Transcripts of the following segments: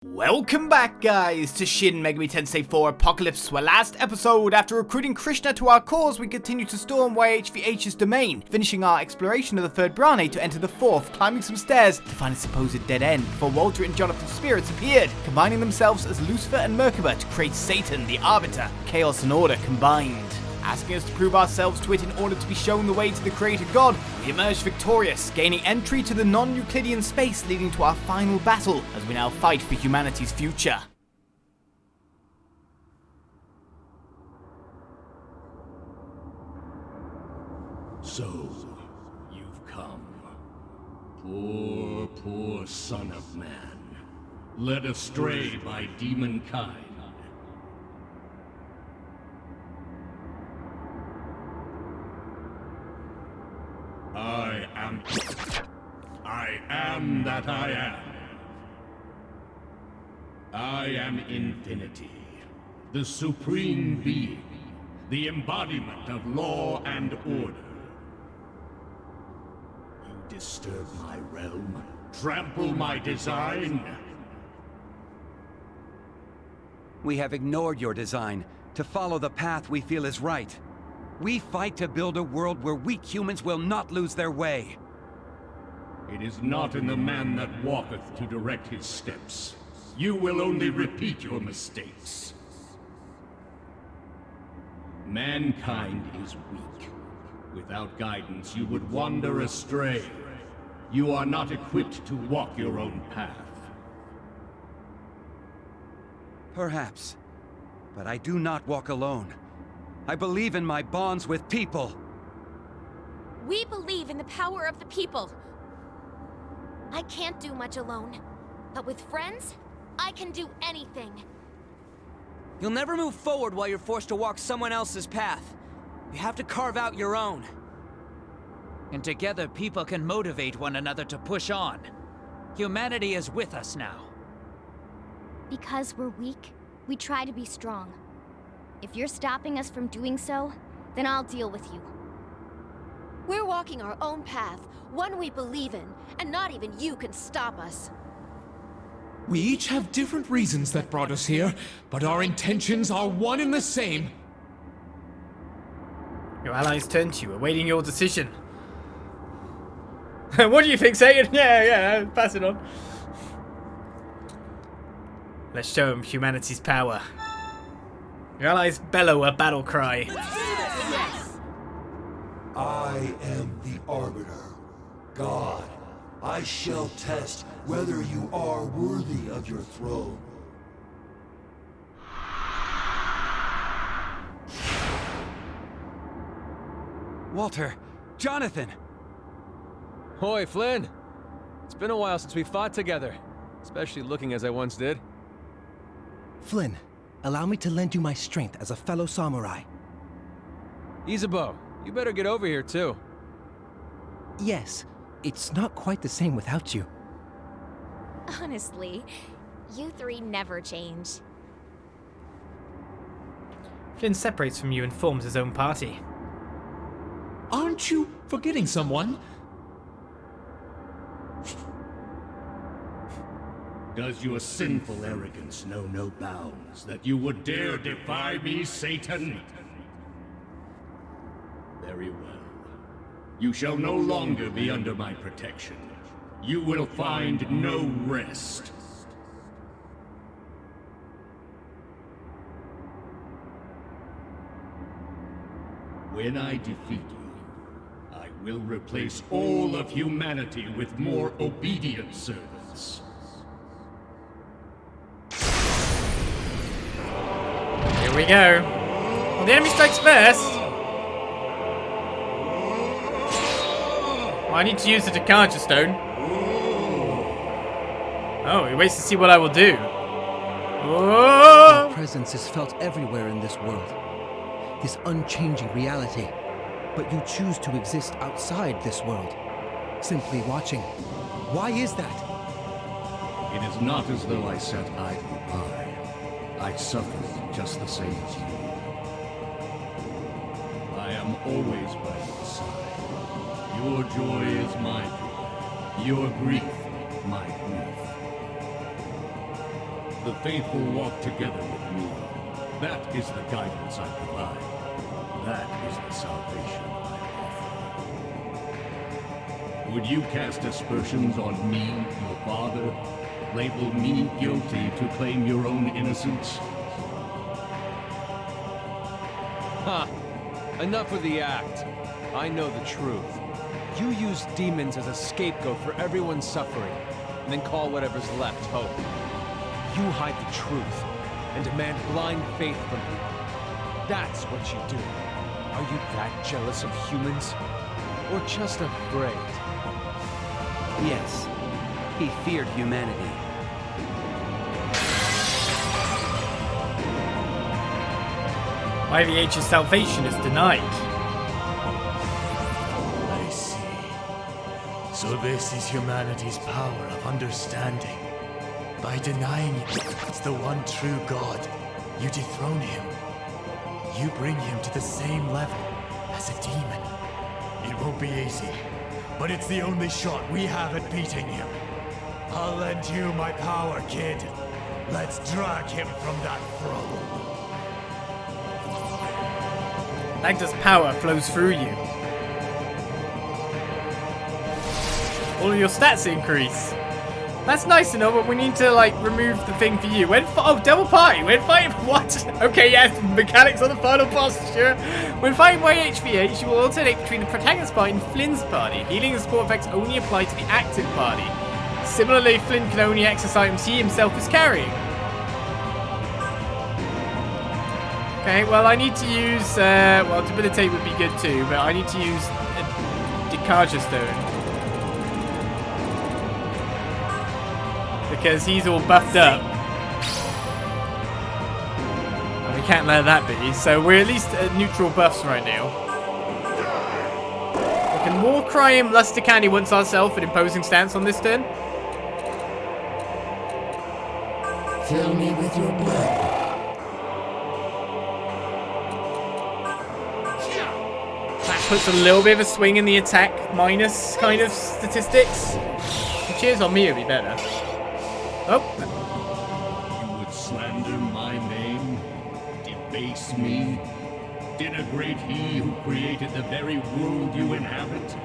Welcome back, guys, to Shin Megami Tensei 4 Apocalypse, where last episode, after recruiting Krishna to our cause, we continued to storm YHVH's domain, finishing our exploration of the third Brane to enter the fourth, climbing some stairs to find a supposed dead end, before Walter and Jonathan's spirits appeared, combining themselves as Lucifer and Merkaba to create Satan, the Arbiter, chaos and order combined. Asking us to prove ourselves to it in order to be shown the way to the Creator God, we emerged victorious, gaining entry to the Non-euclidean space leading to our final battle as we now fight for humanity's future. So, you've come. Poor son of man, led astray by demonkind. I am that I am. I am Infinity, the Supreme Being, the embodiment of law and order. You disturb my realm, trample my design. We have ignored your design to follow the path we feel is right. We fight to build a world where weak humans will not lose their way. It is not in the man that walketh to direct his steps. You will only repeat your mistakes. Mankind is weak. Without guidance, you would wander astray. You are not equipped to walk your own path. Perhaps. But I do not walk alone. I believe in my bonds with people. We believe in the power of the people. I can't do much alone, but with friends, I can do anything. You'll never move forward while you're forced to walk someone else's path. You have to carve out your own. And together, people can motivate one another to push on. Humanity is with us now. Because we're weak, we try to be strong. If you're stopping us from doing so, then I'll deal with you. We're walking our own path, one we believe in, and not even you can stop us. We each have different reasons that brought us here, but our intentions are one and the same. Your allies turn to you, awaiting your decision. What do you think, Satan? Yeah, pass it on. Let's show him humanity's power. Your allies bellow a battle cry. I am the Arbiter, God. I shall test whether you are worthy of your throne. Walter! Jonathan! Hoi, Flynn! It's been a while since we fought together, especially looking as I once did. Flynn, allow me to lend you my strength as a fellow samurai. Isabeau, you better get over here too. Yes, it's not quite the same without you. Honestly, you three never change. Flynn separates from you and forms his own party. Aren't you forgetting someone? Does your sinful arrogance know no bounds, that you would dare defy me, Satan? Very well. You shall no longer be under my protection. You will find no rest. When I defeat you, I will replace all of humanity with more obedient servants. Here we go. Well, the enemy strikes first. Well, I need to use the Takanja Stone. Oh, he waits to see what I will do. Oh! Your presence is felt everywhere in this world. This unchanging reality. But you choose to exist outside this world. Simply watching. Why is that? It is not as though I sat idly by. I suffered just the same as you. I am always by your side. Your joy is my joy. Your grief, my grief. The faithful walk together with me. That is the guidance I provide. That is the salvation I offer. Would you cast aspersions on me, your father? Label me guilty to claim your own innocence? Ha! Enough with the act. I know the truth. You use demons as a scapegoat for everyone's suffering, and then call whatever's left hope. You hide the truth, and demand blind faith from people. That's what you do. Are you that jealous of humans? Or just afraid? Yes, he feared humanity. YHVH's salvation is denied. I see. So this is humanity's power of understanding. By denying it's the one true God, you dethrone him. You bring him to the same level as a demon. It won't be easy, but it's the only shot we have at beating him. I'll lend you my power, kid. Let's drag him from that throne. Magda's power flows through you. All of your stats increase. That's nice to know, but we need to, like, remove the thing for you. Oh, double party. When fighting... What? Okay, yes, mechanics on the final boss, sure. When fighting YHVH, you will alternate between the protagonist party and Flynn's party. Healing and support effects only apply to the active party. Similarly, Flynn can only access items he himself is carrying. Okay, well, I need to use... well, Debilitate would be good too, but I need to use Dikaja Stone. Because he's all buffed up. And we can't let that be, so we're at least at neutral buffs right now. We can Warcry him Luster Candy once ourselves an imposing stance on this turn. Fill me with your blood. That puts a little bit of a swing in the attack minus kind of statistics. Cheers on me would be better. Oh. You would slander my name? Debase me? Denigrate he who created the very world you inhabit?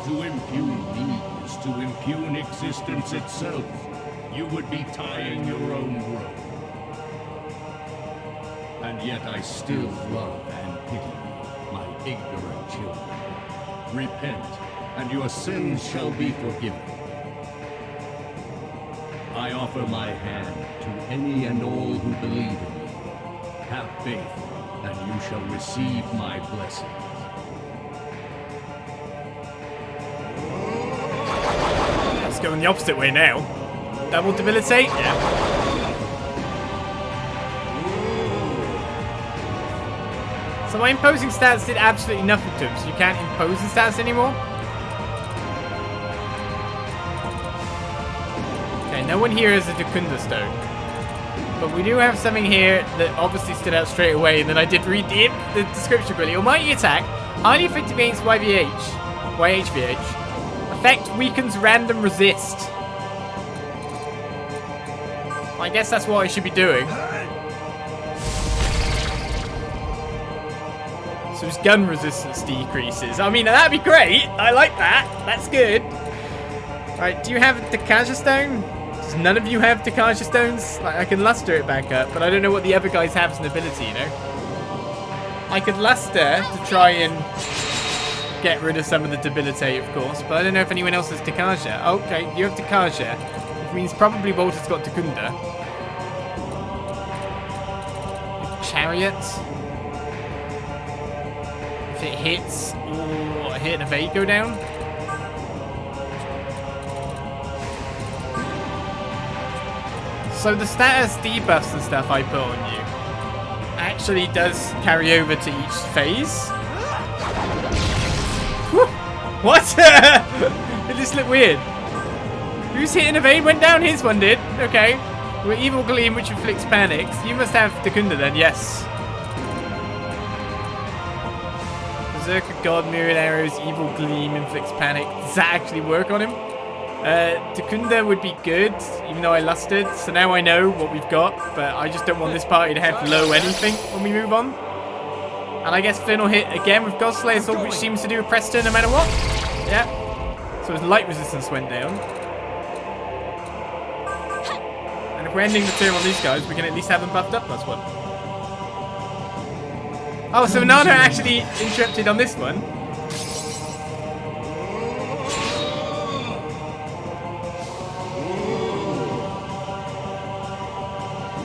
To impugn me is to impugn existence itself. You would be tying your own rope. And yet I still love and pity you, my ignorant children. Repent, and your sins shall be forgiven. I offer my hand to any and all who believe in me. Have faith, and you shall receive my blessing. Let's go in the opposite way now. Double Debilitate? Yeah. So my imposing stats did absolutely nothing to him, so you can't impose the stats anymore? No one here has a Dekunda Stone. But we do have something here that obviously stood out straight away, and then I did read the description quickly. Almighty attack, highly effective against YHVH. Effect weakens random resist. I guess that's what I should be doing. So his gun resistance decreases. I mean, that'd be great. I like that. That's good. Alright, do you have Dikaja Stone? Does none of you have Dikaja Stones? Like, I can luster it back up, but I don't know what the other guys have as an ability, you know? I could luster to try and get rid of some of the debilitate, of course, but I don't know if anyone else has Dikaja. Okay, you have Dikaja, which means probably Walter's got Dekunda. Chariot. If it hits, or hit and evade go down. So the status debuffs and stuff I put on you actually does carry over to each phase. Whew. What? It just looked weird. Who's hit and evade went down? His one did. Okay. We're Evil Gleam, which inflicts panics. You must have Dekunda then, yes. Berserker God, Myriad Arrows, Evil Gleam inflicts panic. Does that actually work on him? Takunda would be good, even though I lusted. So now I know what we've got, but I just don't want this party to have low anything when we move on. And I guess Flynn will hit again with Godslayer's Sword, which seems to do a press turn no matter what. Yeah. So his light resistance went down. And if we're ending the turn on these guys, we can at least have them buffed up +1. Oh, so Nana actually interrupted on this one.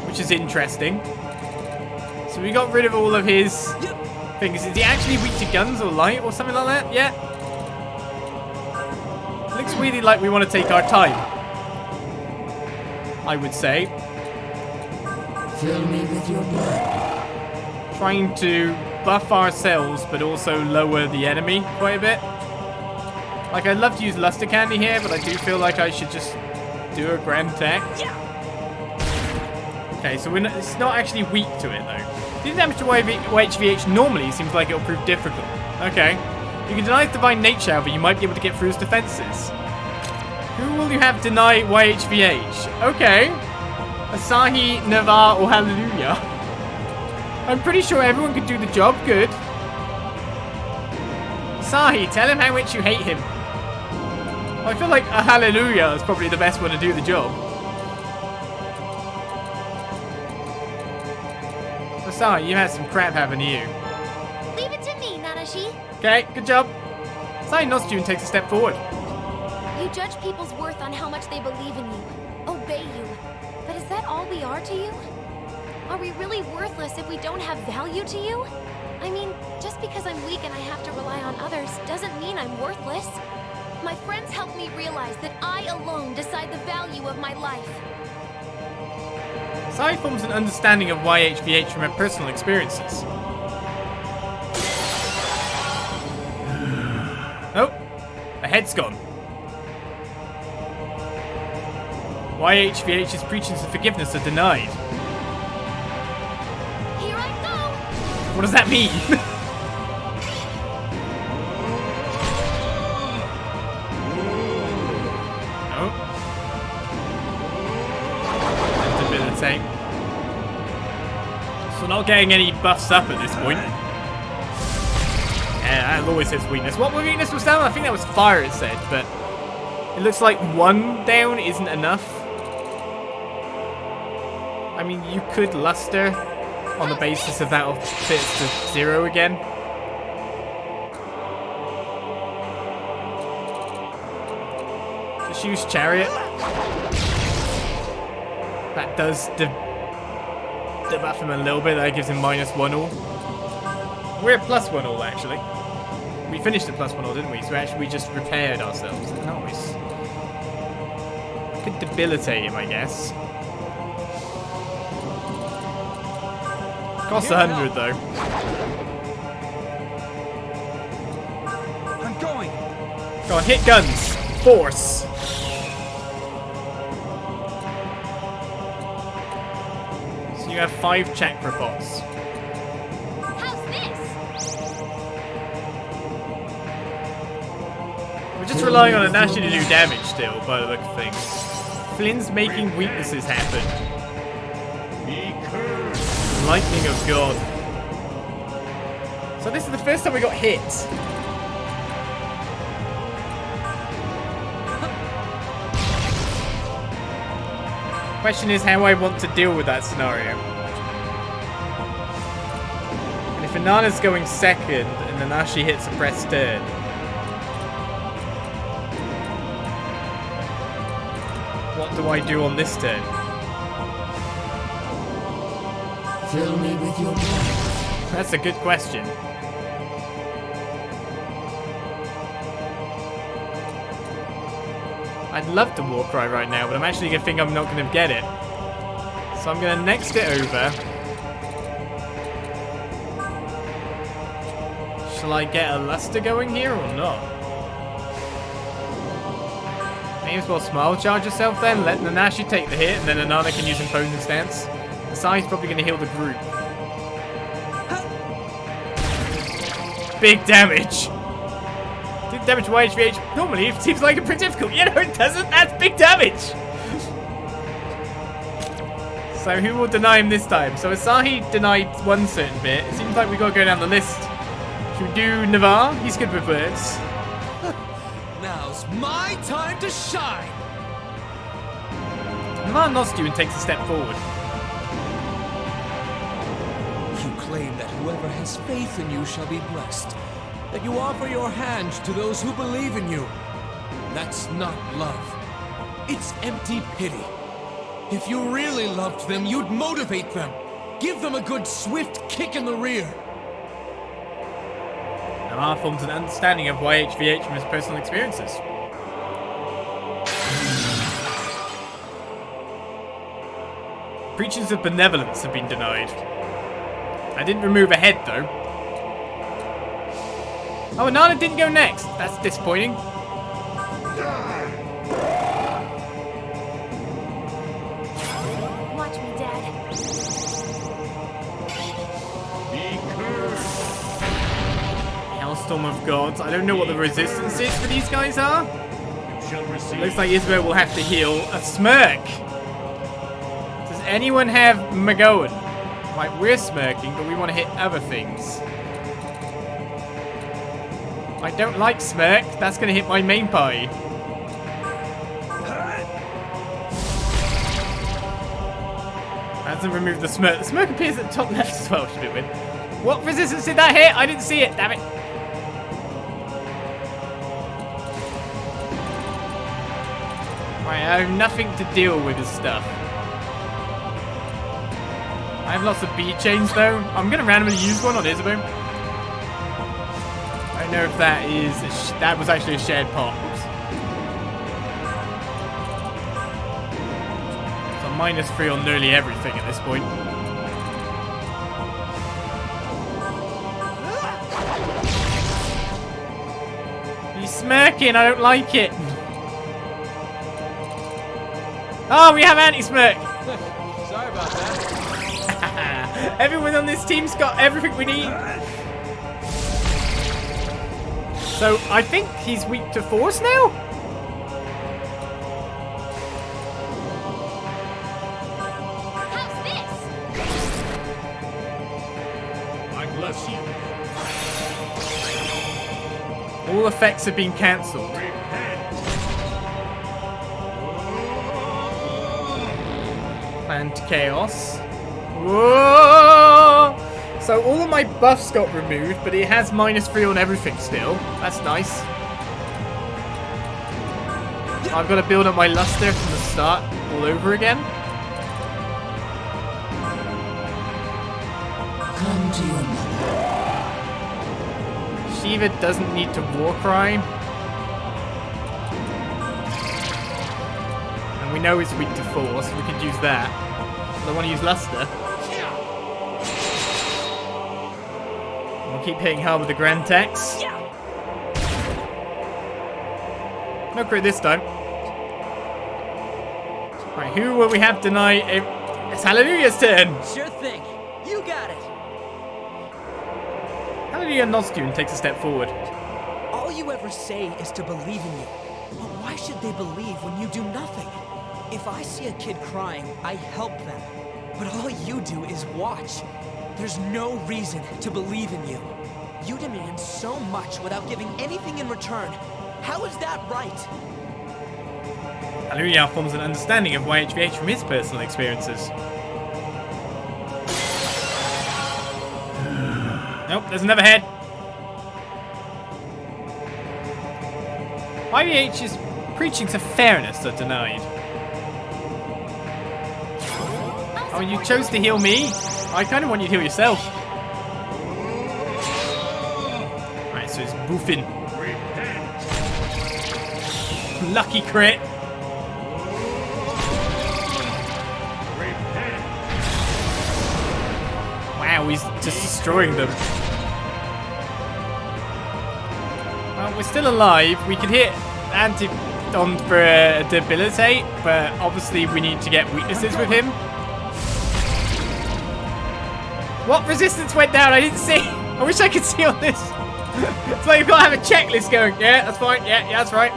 Which is interesting. So we got rid of all of his things. Is he actually weak to guns or light or something like that? Yeah. Looks really like we want to take our time, I would say. Fill me with your blood. Trying to buff ourselves, but also lower the enemy quite a bit. Like, I'd love to use Luster Candy here, but I do feel like I should just do a Grand Attack. Okay, so it's not actually weak to it, though. Dealing damage to YHVH normally seems like it'll prove difficult. Okay. You can deny its divine nature, however, you might be able to get through its defenses. Who will you have deny YHVH? Okay. Asahi, Navar, or Hallelujah. I'm pretty sure everyone could do the job. Good. Asahi, tell him how much you hate him. I feel like a Hallelujah is probably the best one to do the job. Asahi, you had some crap, haven't you? Leave it to me, Nanashi. Okay, good job. Asahi nods to you and takes a step forward. You judge people's worth on how much they believe in you, obey you. But is that all we are to you? Are we really worthless if we don't have value to you? I mean, just because I'm weak and I have to rely on others doesn't mean I'm worthless. My friends helped me realize that I alone decide the value of my life. Asahi forms an understanding of YHVH from her personal experiences. Oh, the head's gone. YHVH's preachings of forgiveness are denied. Here I go! What does that mean? Oh. Debilitate. So not getting any buffs up at this point. Yeah, that always his weakness. What weakness was down? I think that was fire it said, but it looks like 1 down isn't enough. I mean, you could luster on the basis of that fits to 0 again. Just use Chariot. That does debuff him a little bit. That gives him -1 all. We're at +1 all, actually. We finished at +1 all, didn't we? So actually we just repaired ourselves. Nice. Could debilitate him, I guess. Costs 100 though. I'm going. Go on, hit guns. Force. So you have 5 chakra pots. How's this? We're just relying on Nanashi to do damage still, by the look of things. Flynn's making weaknesses happen. Lightning of God. So this is the first time we got hit. Question is how I want to deal with that scenario. And if Inanna's going second and Nanashi hits a press turn, what do I do on this turn? Fill me with your blood. That's a good question. I'd love to Warcry right now, but I'm actually going to think I'm not going to get it. So I'm going to next it over. Shall I get a Luster going here or not? May as well Smile Charge yourself then, let Nanashi take the hit, and then Inanna can use Imposing Stance. Asai's probably going to heal the group. Big damage. Did big damage to YHVH. Normally, it seems like it's pretty difficult. You know, it doesn't. That's big damage. So who will deny him this time? So Asahi denied one certain bit. It seems like we got to go down the list. Should we do Navarre? He's good with words. Now's my time to shine! Navarre nods to you and takes a step forward. You claim that whoever has faith in you shall be blessed. That you offer your hand to those who believe in you. That's not love. It's empty pity. If you really loved them, you'd motivate them. Give them a good, swift kick in the rear. Navarre forms an understanding of YHVH from his personal experiences. Preachings of benevolence have been denied. I didn't remove a head, though. Oh, Nana didn't go next. That's disappointing. Watch me, Dad. Hellstorm of Gods. I don't know what the resistances for these guys are. It looks like Isabel will have to heal a smirk. Does anyone have Magoan? Right, we're smirking, but we want to hit other things. I don't like smirk. That's going to hit my main party. Hasn't removed the smirk. The smirk appears at the top left as well, which is a bit weird. What resistance did that hit? I didn't see it, damn it. Right, I have nothing to deal with this stuff. I have lots of bead chains though. I'm going to randomly use one on Isabel. I don't know if that is... that was actually a shared pot. Oops. So -3 on nearly everything at this point. He's smirking, I don't like it. Oh, we have anti-smirk. Sorry about that. Everyone on this team's got everything we need. So, I think he's weak to force now? How's this? I bless you. All effects have been cancelled. And chaos. Whoa! So all of my buffs got removed, but it has -3 on everything still. That's nice. I've got to build up my luster from the start all over again. Come to your mother. Shiva doesn't need to war cry. And we know it's weak to force, so we could use that. I want to use luster. We'll keep hitting hard with the Grand Tax. No crit this time. Right, who will we have deny? It's Hallelujah's turn. Sure thing. You got it. Hallelujah nods to you and takes a step forward. All you ever say is to believe in you. But why should they believe when you do nothing? If I see a kid crying, I help them. But all you do is watch. There's no reason to believe in you. You demand so much without giving anything in return. How is that right? Hallelujah forms an understanding of YHVH from his personal experiences. Nope, there's another head. YHVH's preachings of fairness are denied. Oh, you chose to heal me? I kind of want you to heal yourself. Alright, so it's Buffin. Lucky crit. Wow, he's just destroying them. Well, we're still alive. We can hit Anti-on for a debilitate, but obviously we need to get weaknesses with him. What resistance went down? I didn't see. I wish I could see on this. It's like you've got to have a checklist going. Yeah, that's fine. Yeah, that's right.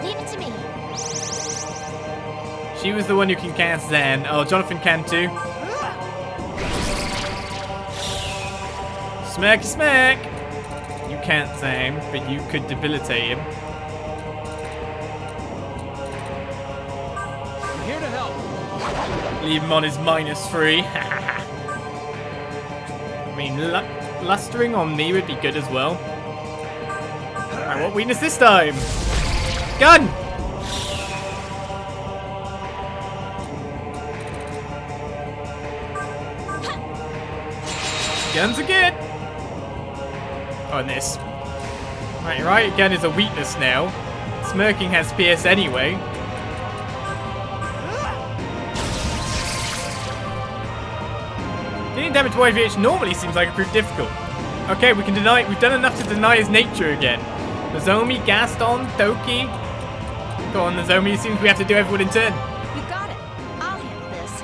Leave it to me. She was the one who can cast Zen. Oh, Jonathan can too. Smacky smack. You can't Zen, but you could debilitate him. I'm here to help. Leave him on his -3. I mean, lustering on me would be good as well. Alright, what weakness this time? Gun! Guns are good! On this. Right, again is a weakness now. Smirking has PS anyway. Getting damage to YHVH normally seems like it proved difficult. Okay, we've done enough to deny his nature again. Nozomi, Gaston, Toki. Go on, Nozomi, it seems we have to do everyone in turn. You got it. I'll handle this.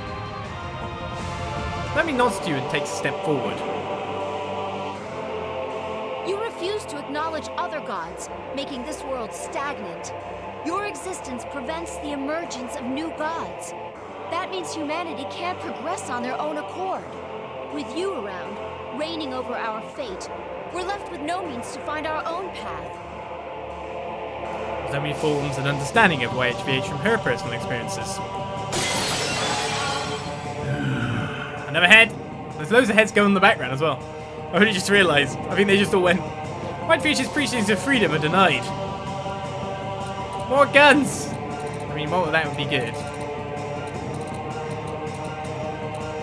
Let me nod to you and take a step forward. You refuse to acknowledge other gods, making this world stagnant. Your existence prevents the emergence of new gods. That means humanity can't progress on their own accord. With you around, reigning over our fate, we're left with no means to find our own path. Nozomi forms an understanding of YHVH from her personal experiences. Another head. There's loads of heads going in the background as well. I only just realised. I think they just all went. YHVH's preachings of freedom are denied. More guns! I mean, more of that would be good.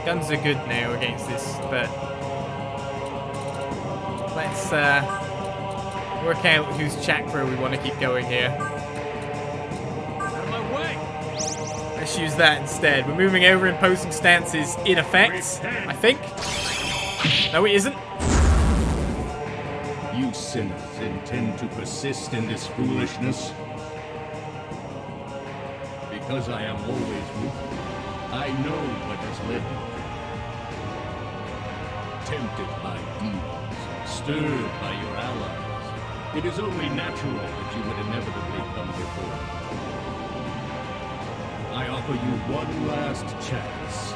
Guns are good now against this, but let's work out whose chakra we want to keep going here. Out of my way! Let's use that instead. We're moving over imposing stances in effect, I think. No, it isn't. You sinners intend to persist in this foolishness? Because I am always with you, I know what has led you. Tempted by demons, stirred by your allies, it is only natural that you would inevitably come before me. I offer you one last chance.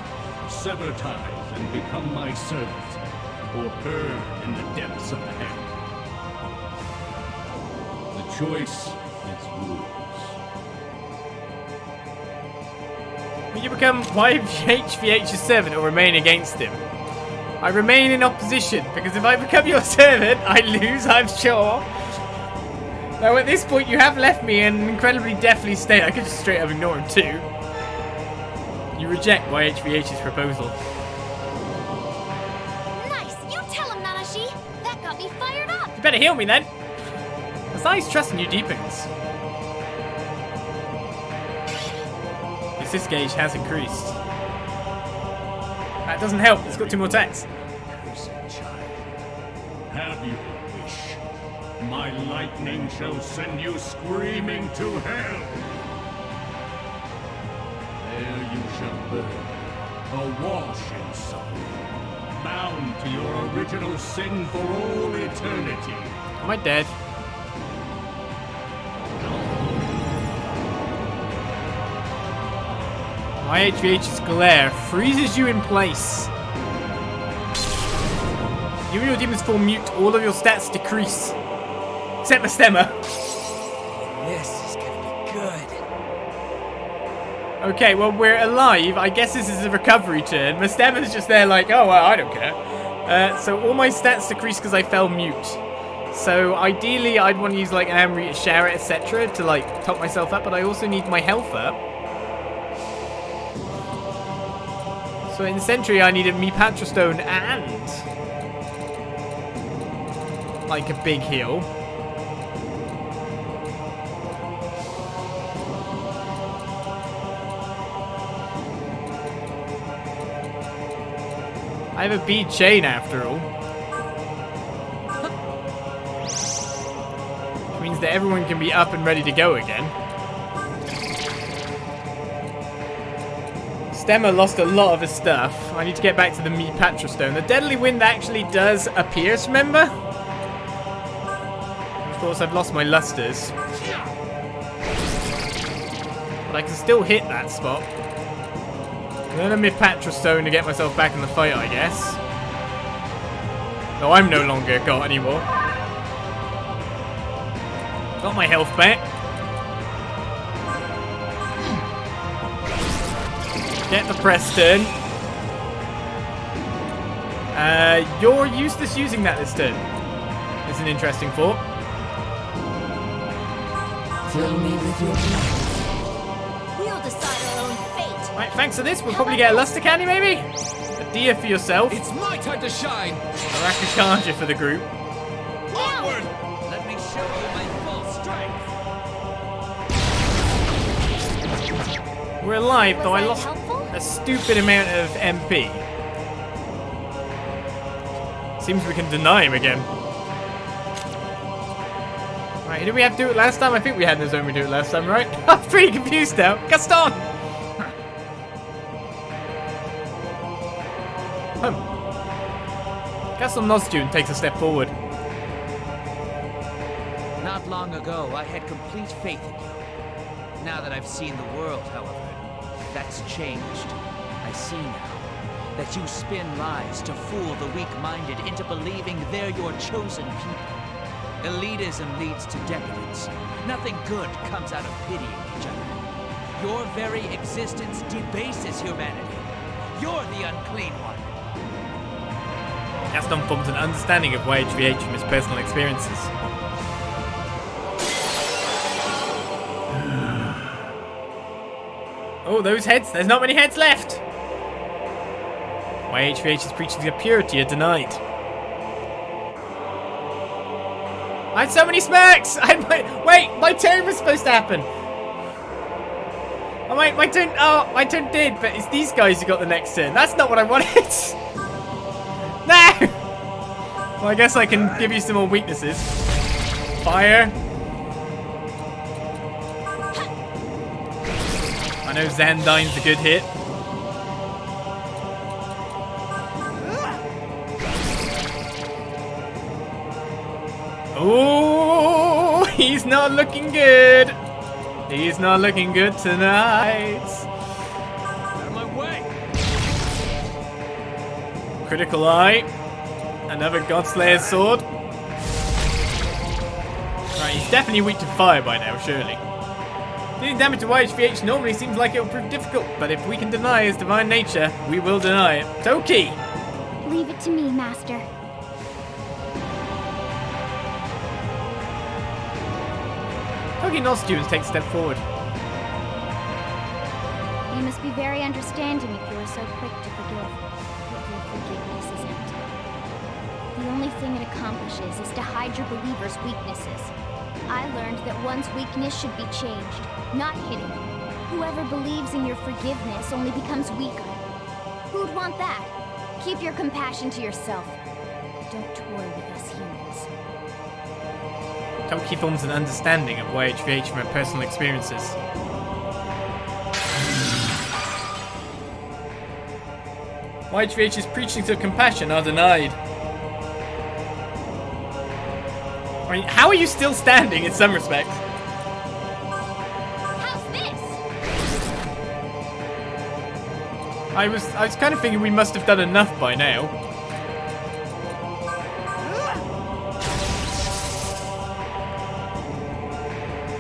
Sever ties and become my servant, or burn in the depths of the hell. The choice is yours. Will you become YHVH's servant or remain against him? I remain in opposition, because if I become your servant, I lose, I'm sure. Now at this point you have left me in an incredibly deathly state. I could just straight up ignore him too. You reject YHVH's proposal. Nice! You tell him, Nanashi! That got me fired up! You better heal me then. Besides, trust in you deepens. The assist gauge has increased. That doesn't help, it's got 2 more attacks. Cursed child, have you a wish? My lightning shall send you screaming to hell. There you shall burn, awash in suffering, bound to your original sin for all eternity. Am I dead? YHVH's glare freezes you in place. You and your demons form mute, all of your stats decrease. Except the stemmer. This is gonna be good. Okay, well, we're alive. I guess this is a recovery turn. Mastemma's just there like, oh, well, I don't care. So all my stats decrease because I fell mute. So ideally, I'd want to use like an Amrita shower, etc. to like top myself up, but I also need my health up. So in Sentry, I needed me Patra Stone and like a big heal. I have a bead chain after all. Which means that everyone can be up and ready to go again. Stemma lost a lot of his stuff. I need to get back to the Patra Stone. The Deadly Wind actually does appear, remember? Of course, I've lost my lusters. But I can still hit that spot. Then a Mipatra Stone to get myself back in the fight, I guess. No, I'm no longer got anymore. Got my health back. Get the press turn. You're useless using that this turn. It's an interesting thought. Fill me with your blood. We'll decide our own fate. Right, thanks for this. We'll probably get a Luster Candy, maybe? A Dia for yourself. It's my time to shine! A Rakakanja for the group. Onward! Let me show you my full strength. We're alive, though I Was lost that helpful? a stupid amount of MP. Seems we can deny him again. Right, did we have to do it last time? I think we had the zone we do it last time, right? I'm pretty confused now. Gaston! Gaston Nosjun takes a step forward. Not long ago, I had complete faith in you. Now that I've seen the world, however, that's changed. I see now that you spin lies to fool the weak-minded into believing they're your chosen people. Elitism leads to decadence. Nothing good comes out of pitying each other. Your very existence debases humanity. You're the unclean one. Gaston forms an understanding of YHVH from his personal experiences. Oh, those heads. There's not many heads left. YHVH's preachings of purity are denied. I had so many smirks! Wait, my turn was supposed to happen. Oh, my turn. Oh, my turn did, but it's these guys who got the next turn. That's not what I wanted. No! Well, I guess I can give you some more weaknesses. Fire. I know Zandine's a good hit. Oh, he's not looking good. He's not looking good tonight. Out of my way! Critical Eye. Another Godslayer's sword. Right, he's definitely weak to fire by now, surely. Dealing damage to YHVH normally seems like it will prove difficult, but if we can deny his divine nature, we will deny it. Toki! Leave it to me, Master. Toki Nosjun takes a step forward. You must be very understanding if you are so quick to forgive. But your forgiveness is empty. The only thing it accomplishes is to hide your believers' weaknesses. I learned that one's weakness should be changed, not hidden. Whoever believes in your forgiveness only becomes weaker. Who'd want that? Keep your compassion to yourself. Don't toy with us humans. Toki forms an understanding of YHVH from her personal experiences. YHVH's preachings of compassion are denied. I mean, how are you still standing in some respects? How's this? I was kind of thinking we must have done enough by now.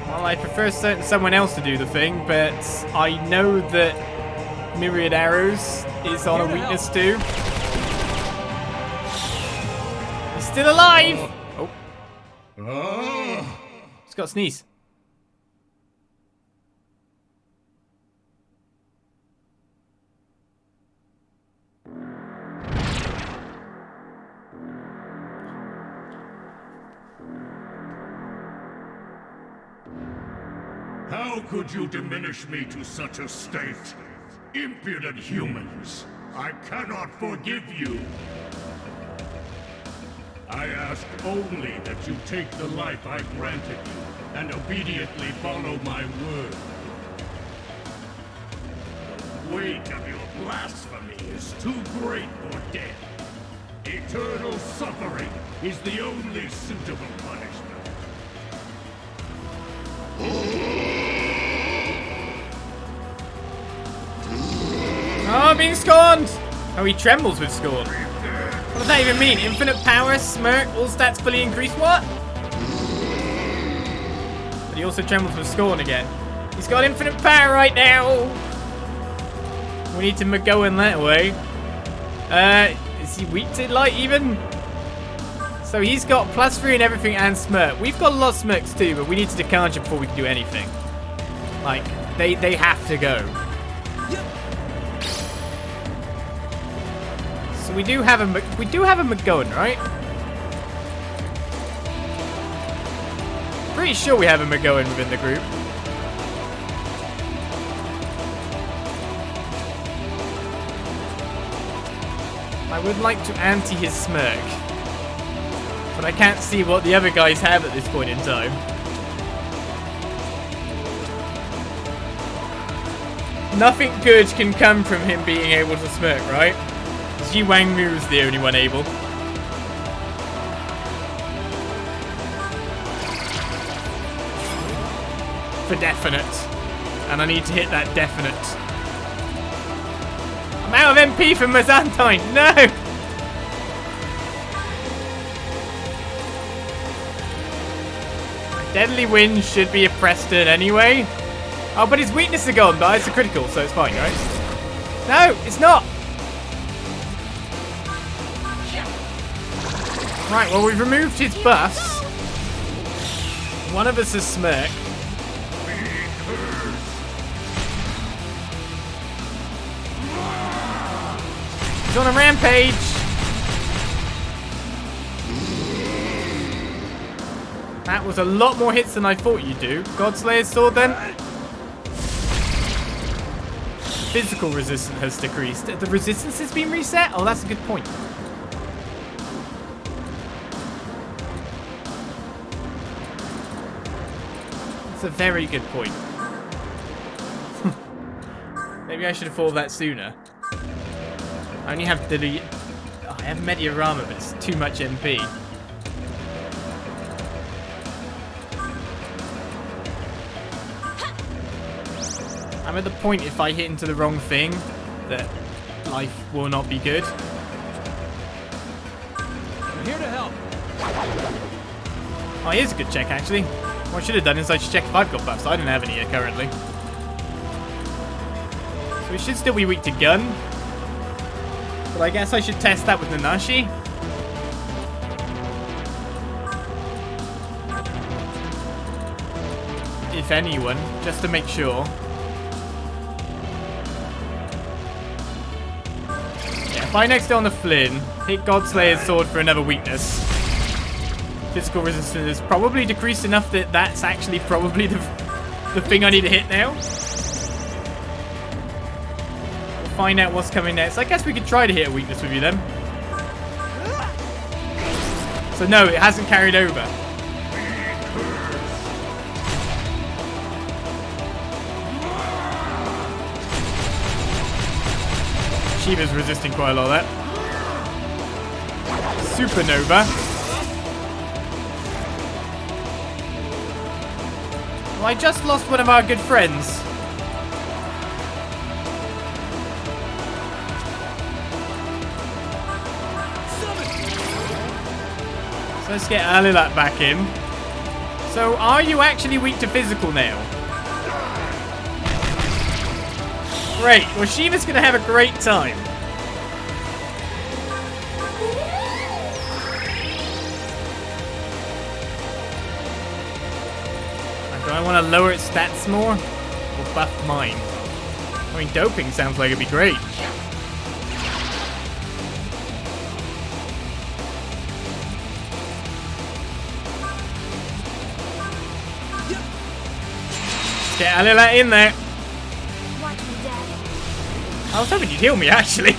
Well, I prefer someone else to do the thing, but I know that Myriad Arrows is on a weakness too. He's still alive! Oh. He's got a sneeze. How could you diminish me to such a state? Impudent humans! I cannot forgive you! I ask only that you take the life I granted you, and obediently follow my word. The weight of your blasphemy is too great for death. Eternal suffering is the only suitable punishment. Oh, being scorned! Oh, he trembles with scorn. What does that even mean? Infinite power, smirk, all stats fully increased, what? But he also trembles with scorn again. He's got infinite power right now! We need to McGowan that way. Is he weak to light even? So he's got +3 and everything and smirk. We've got a lot of smirks too, but we need to decounter before we can do anything. Like, they have to go. So we do have a McGowan, right? Pretty sure we have a McGowan within the group. I would like to anti his smirk, but I can't see what the other guys have at this point in time. Nothing good can come from him being able to smirk, right? Ji Wang Mu is the only one able. For definite. And I need to hit that definite. I'm out of MP for Mazantine. No! Deadly Wind should be a Preston anyway. Oh, but his weaknesses are gone, but it's a critical, so it's fine, right? No, it's not! Right, well, we've removed his buffs. One of us has smirk. He's on a rampage. That was a lot more hits than I thought you'd do. Godslayer's sword then. Physical resistance has decreased. The resistance has been reset? Oh, that's a good point. That's a very good point. Maybe I should have thought of that sooner. I only have the... Oh, I have Mediarama, but it's too much MP. I'm at the point, if I hit into the wrong thing, that life will not be good. I'm here to help. Oh, here's a good check, actually. What I should have done is I should check if I've got buffs. I don't have any here currently. So we should still be weak to gun. But I guess I should test that with Nanashi. If anyone, just to make sure. Yeah, if I next on the Flynn, hit Godslayer's sword for another weakness. Physical resistance is probably decreased enough that that's actually probably the thing I need to hit now. We'll find out what's coming next. I guess we could try to hit a weakness with you then. So no, it hasn't carried over. Shiva's resisting quite a lot of that. Supernova. Well, I just lost one of our good friends. So let's get Alilat back in. So, are you actually weak to physical now? Great. Well, Shiva's going to have a great time. Do I want to lower its stats more? Or buff mine? I mean, doping sounds like it'd be great. Let's get Alilat in there. Watch me, Dad. I was hoping you'd heal me, actually.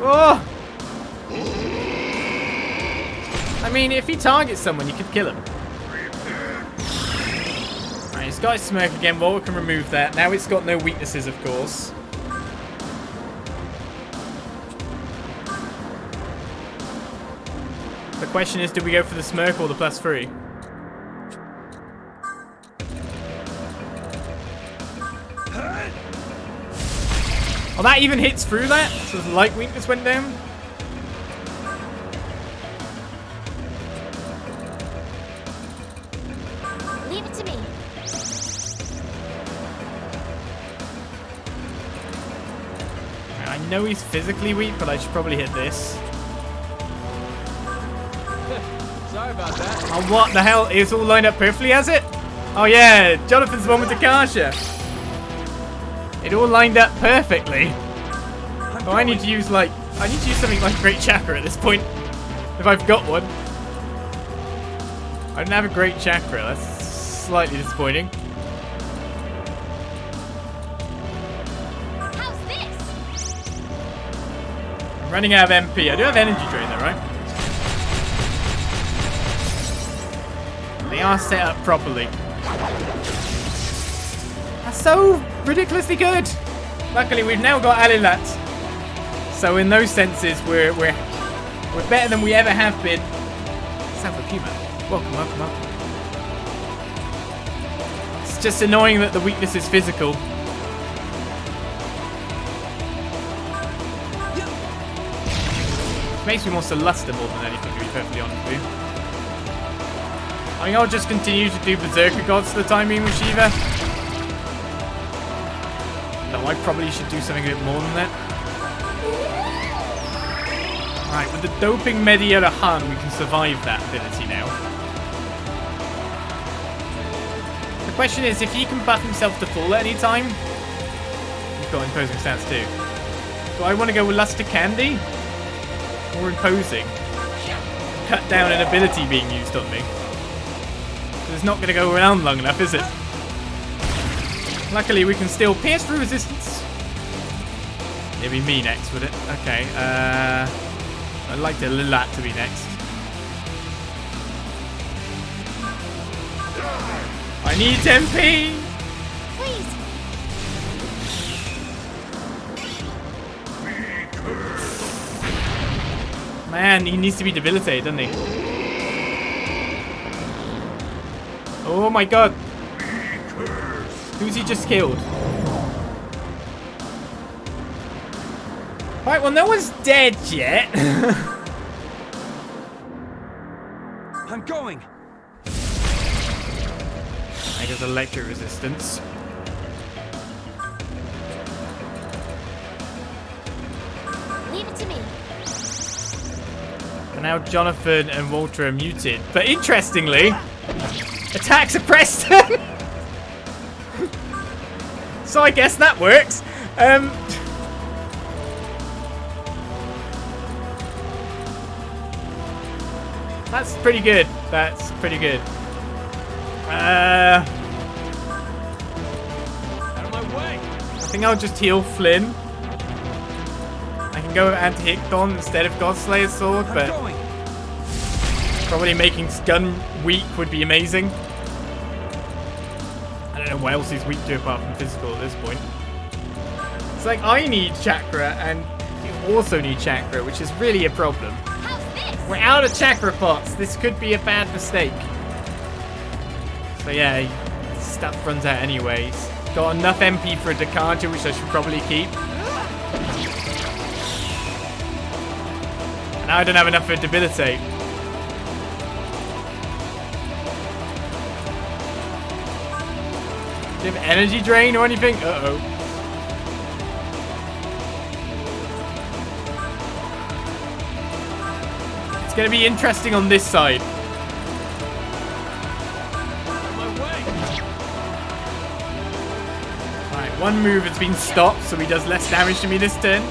Oh! I mean, if he targets someone, you could kill him. Alright, he's It's got a smirk again. Well, we can remove that. Now it's got no weaknesses, of course. The question is, do we go for the smirk or the +3? Oh, that even hits through that? So the light weakness went down? Leave it to me. I know he's physically weak, but I should probably hit this. Sorry about that. Oh, what the hell? It's all lined up perfectly, has it? Oh, yeah. Jonathan's the one with the Kasha. It all lined up perfectly. Oh, I need to use, like... I need to use something like Great Chakra at this point. If I've got one. I don't have a Great Chakra. That's slightly disappointing. How's this? I'm running out of MP. I do have Energy Drain, though, right? They are set up properly. That's so ridiculously good. Luckily, we've now got Alilat. So in those senses, we're better than we ever have been. Sanford Puma. Welcome, welcome, welcome. It's just annoying that the weakness is physical. It makes me want to luster more than anything, to be perfectly honest with you. I think I'll just continue to do Berserker Gods for the time being with Shiva. Though I probably should do something a bit more than that. Right, with the Doping Mediator Han, we can survive that ability now. The question is, if he can buff himself to full at any time, he's got Imposing Stance too. Do I want to go with Luster Candy? Or Imposing? Cut down an ability being used on me. It's not going to go around long enough, is it? Luckily, we can still pierce through resistance. It'd be me next, would it? Okay, I'd like to Lilat to be next. I need MP! Please. Man, he needs to be debilitated, doesn't he? Oh my god. Who's he just killed? Right, well, no one's dead yet. I'm going. I guess electric resistance. Leave it to me. But now Jonathan and Walter are muted. But interestingly, attack suppressed. So I guess that works. That's pretty good. That's pretty good. Out of my way. I think I'll just heal Flynn. I can go anti-Hicton instead of Godslayer's sword, but probably making gun weak would be amazing. I don't know what else he's weak to apart from physical at this point. It's like I need chakra and you also need chakra, which is really a problem. We're out of chakra pots. This could be a bad mistake. So yeah, stuff runs out anyways. Got enough MP for a Dekaja, which I should probably keep. And now I don't have enough for a Debilitate. Do you have energy drain or anything? Uh-oh. It's going to be interesting on this side. Alright, one move has been stopped, so he does less damage to me this turn.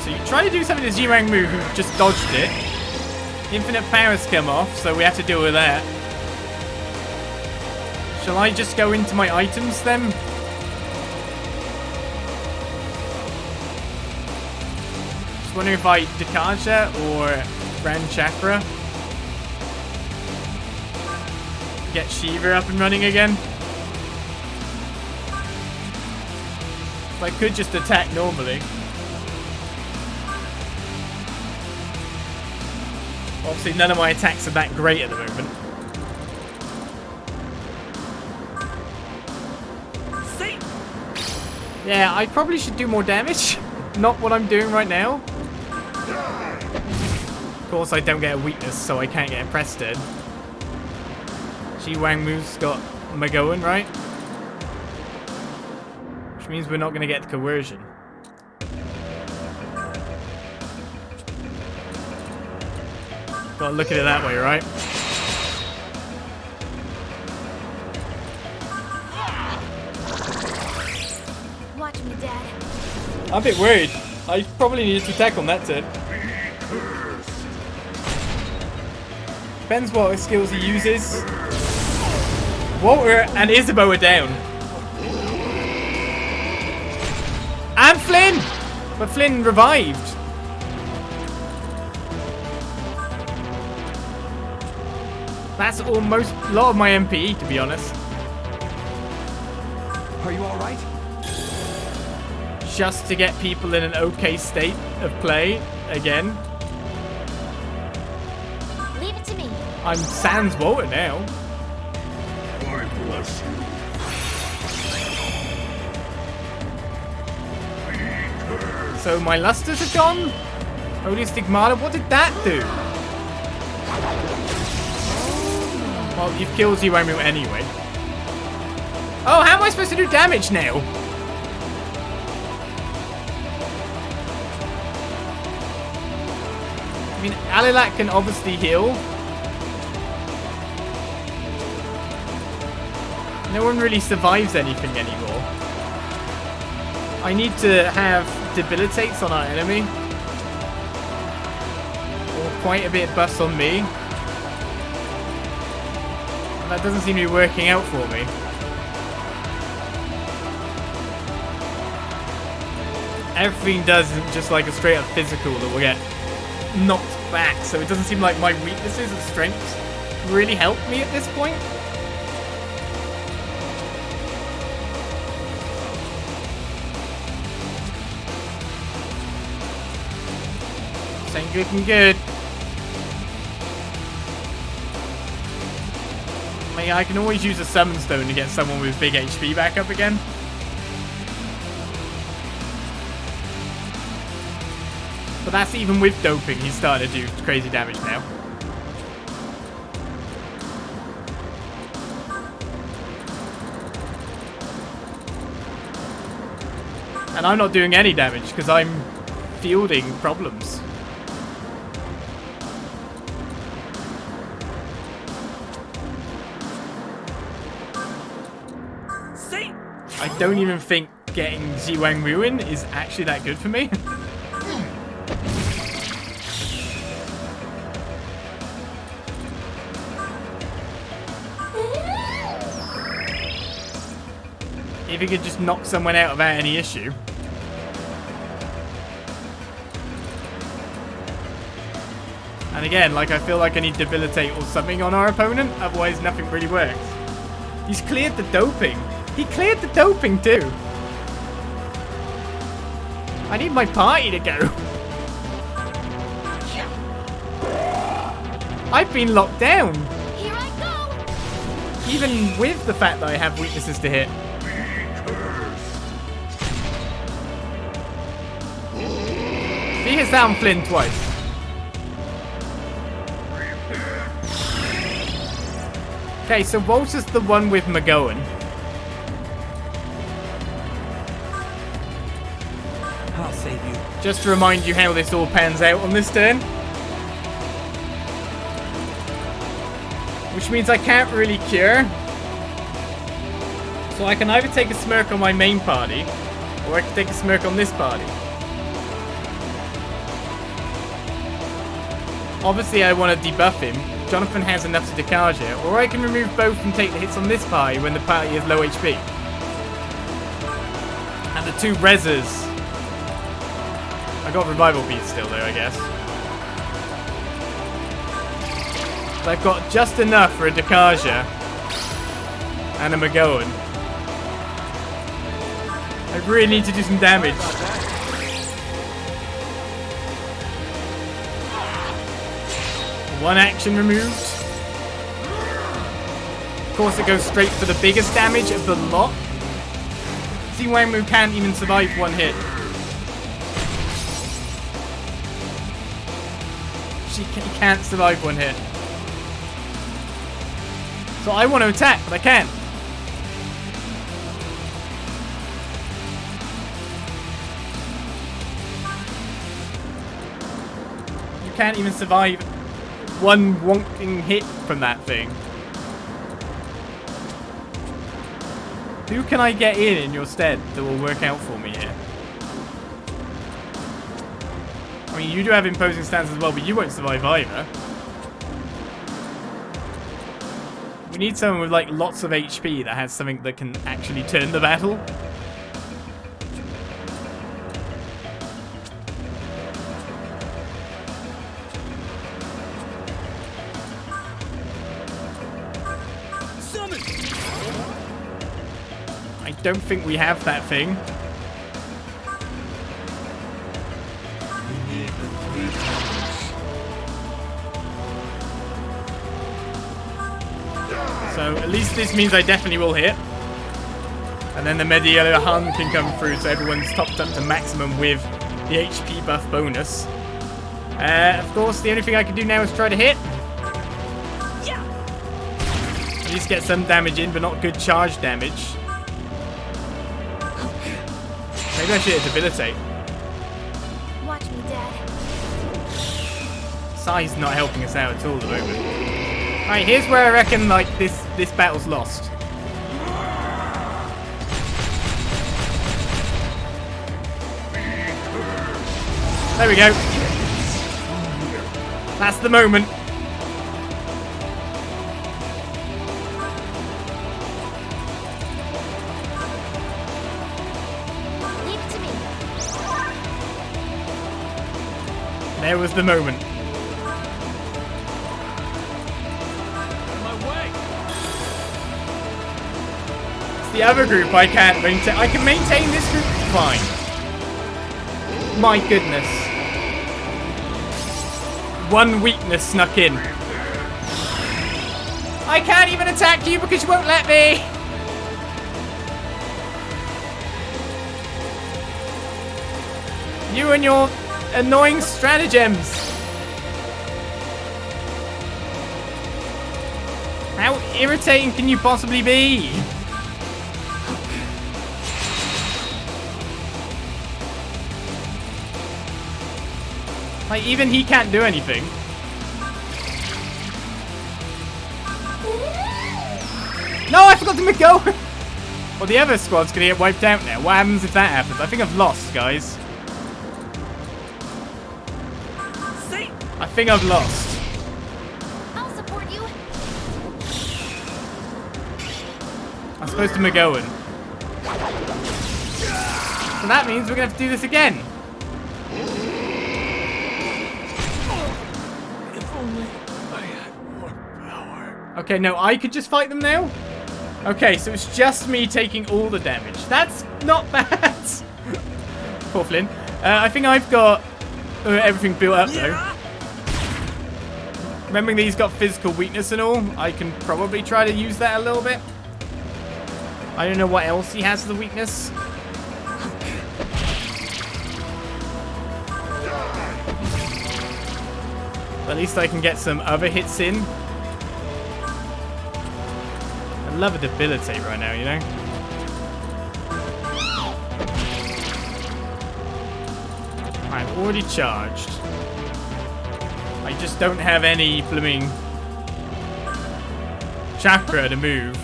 So you try to do something to Zirang move, who just dodged it. Infinite powers come off, so we have to deal with that. Shall I just go into my items then? Just wondering if I Dekaja or Grand Chakra. Get Shiva up and running again. If I could just attack normally. Obviously none of my attacks are that great at the moment. Yeah, I probably should do more damage. Not what I'm doing right now. Of course, I don't get a weakness, so I can't get pressed dead. Ji Wangmu's got Magoan, right? Which means we're not going to get the coercion. Gotta look at it that way, right? Watch me, Dad. I'm a bit worried. I probably needed to attack on that turn. Depends what skills he uses. Walter and Isabeau are down. And Flynn! But Flynn revived. That's almost a lot of my MP, to be honest. Are you alright? Just to get people in an okay state of play again. Leave it to me. I'm sans Walter now. God bless you. So my lusters have gone? Holy Stigmata, what did that do? Well, you've killed Ji Wangmu anyway. Oh, how am I supposed to do damage now? I mean, Alilat can obviously heal. No one really survives anything anymore. I need to have debilitates on our enemy. Or quite a bit of buffs on me. And that doesn't seem to be working out for me. Everything does isn't just like a straight up physical that will get knocked back, so it doesn't seem like my weaknesses and strengths really help me at this point. Ain't looking good. I mean, I can always use a summon stone to get someone with big HP back up again. But that's even with doping. He's starting to do crazy damage now. And I'm not doing any damage because I'm fielding problems. I don't even think getting Ji Wangmu in is actually that good for me. If he could just knock someone out without any issue. And again, like, I feel like I need debilitate or something on our opponent, otherwise nothing really works. He's cleared the doping. He cleared the doping too. I need my party to go. I've been locked down. Here I go. Even with the fact that I have weaknesses to hit. He hits down Flynn twice. Okay, so Walter's the one with Magoan. I'll save you. Just to remind you how this all pans out on this turn. Which means I can't really cure. So I can either take a smirk on my main party, or I can take a smirk on this party. Obviously I want to debuff him. Jonathan has enough to decharge it, or I can remove both and take the hits on this party when the party is low HP. And the two reses. I got revival beats still though, I guess. I've got just enough for a Dakaja and a McGowan. I really need to do some damage. One action removed. Of course, it goes straight for the biggest damage of the lot. See, Wangmu can't even survive one hit. He can't survive one hit. So I want to attack, but I can't. You can't even survive one wonking hit from that thing. Who can I get in your stead that will work out for me here? I mean, you do have imposing stance as well, but you won't survive either. We need someone with like lots of HP that has something that can actually turn the battle. Summon! I don't think we have that thing. So at least this means I definitely will hit. And then the Medieval Hun can come through, so everyone's topped up to maximum with the HP buff bonus. Of course, the only thing I can do now is try to hit. Yeah. At least get some damage in, but not good charge damage. Maybe I should hit Debilitate. Watch me, Dad. Sai's not helping us out at all at the moment. Alright, here's where I reckon like this battle's lost. There we go. That's the moment. Leave it to me. There was the moment. The other group I can't maintain. I can maintain this group fine. My goodness. One weakness snuck in. I can't even attack you because you won't let me. You and your annoying stratagems. How irritating can you possibly be? Like, even he can't do anything. No, I forgot to make go. Well, the other squad's gonna get wiped out now. What happens if that happens? I think I've lost, guys. I think I've lost. I'll support you. I'm supposed to McGowan. So that means we're gonna have to do this again. Okay, no, I could just fight them now? Okay, so it's just me taking all the damage. That's not bad. Poor Flynn. I think I've got everything built up, though. Remembering that he's got physical weakness and all, I can probably try to use that a little bit. I don't know what else he has as the weakness. But at least I can get some other hits in. I love a Debilitate right now, you know? I'm already charged. I just don't have any blooming chakra to move.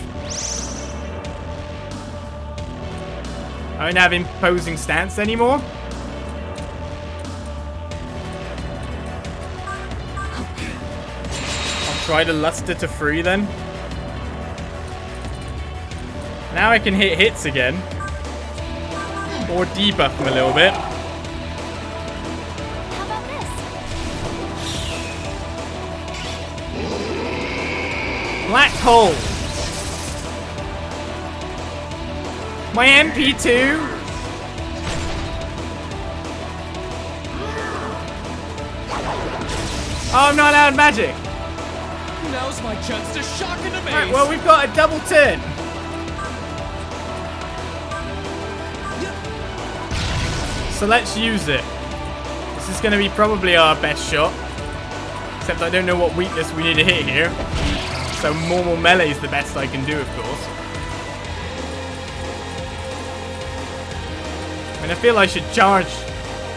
I don't have imposing stance anymore. I'll try to luster to 3 then. Now I can hit hits again. Or debuff them a little bit. How about this? Black hole. My MP2. Oh, I'm not allowed magic. Now's my chance to shock and amaze. Right, well, we've got a double turn. So let's use it. This is going to be probably our best shot. Except I don't know what weakness we need to hit here. So normal melee is the best I can do, of course. I mean, I feel I should charge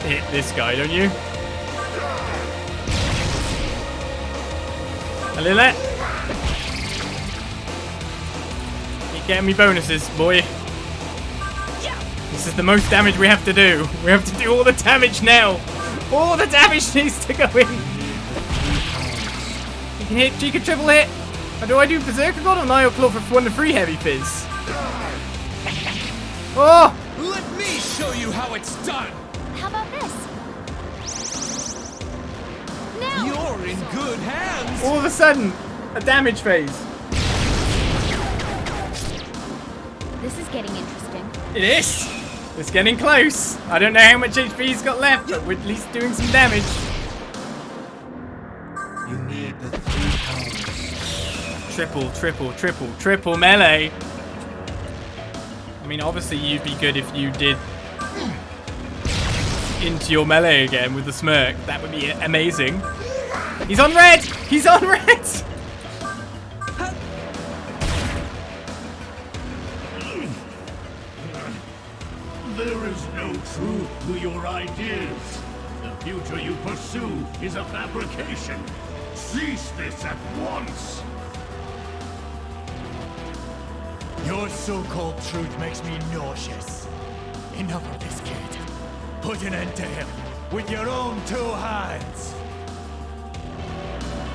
hit this guy, don't you? A little. Keep getting me bonuses, boy. This is the most damage we have to do. We have to do all the damage now. All the damage needs to go in. You can hit, you can triple hit. Or do I do Berserker God or Nile Claw for 1 to 3 heavy fizz? Oh! Let me show you how it's done. How about this? Now. You're in good hands. All of a sudden, a damage phase. This is getting interesting. It is. It's getting close. I don't know how much HP he's got left, but we're at least doing some damage. You need the 3 powers. Triple melee. I mean, obviously you'd be good if you did into your melee again with the smirk. That would be amazing. He's on red! He's on red! There is no truth to your ideas. The future you pursue is a fabrication. Cease this at once. Your so-called truth makes me nauseous. Enough of this kid. Put an end to him with your own 2 hands.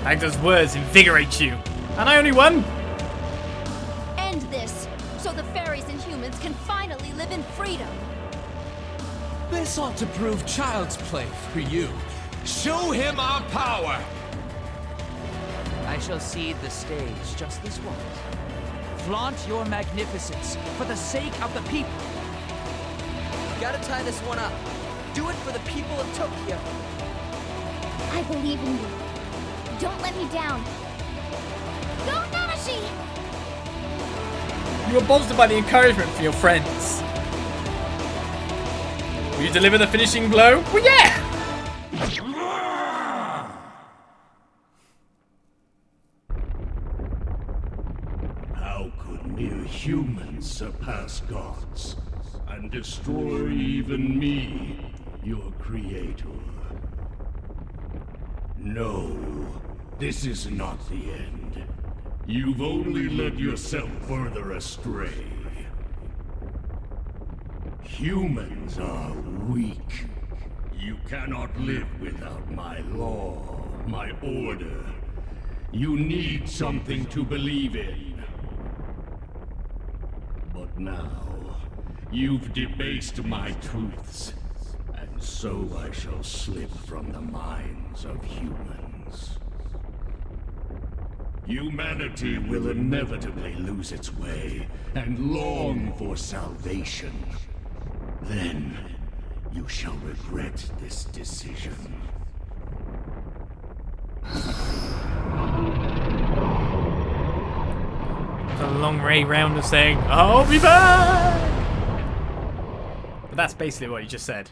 Magda's words invigorate you. And I only won. End this, so the fairies and humans can finally live in freedom. This ought to prove child's play for you. Show him our power. I shall cede the stage just this once. Flaunt your magnificence for the sake of the people. You gotta tie this one up. Do it for the people of Tokyo. I believe in you. Don't let me down. Go, Nanashi! You were bolstered by the encouragement from your friends. Will you deliver the finishing blow? Well, yeah! How could mere humans surpass gods and destroy even me, your creator? No, this is not the end. You've only led yourself further astray. Humans are weak. You cannot live without my law, my order. You need something to believe in. But now, you've debased my truths, and so I shall slip from the minds of humans. Humanity will inevitably lose its way and long for salvation. Then, you shall regret this decision. The long ray round of saying, I'll be back! But that's basically what he just said.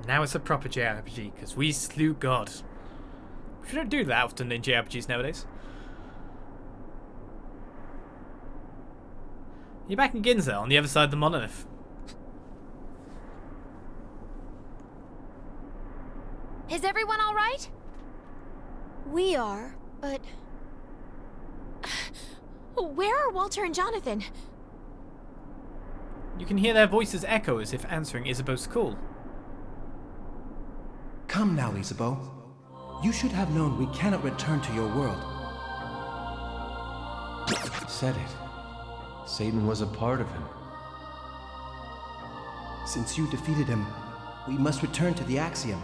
Now it's a proper JRPG, because we slew God. We don't do that often in JRPGs nowadays. You're back in Ginza, on the other side of the monolith. Is everyone all right? We are, but... Where are Walter and Jonathan? You can hear their voices echo as if answering Isabeau's call. Come now, Isabeau. You should have known we cannot return to your world. Said it. Satan was a part of him. Since you defeated him, we must return to the Axiom.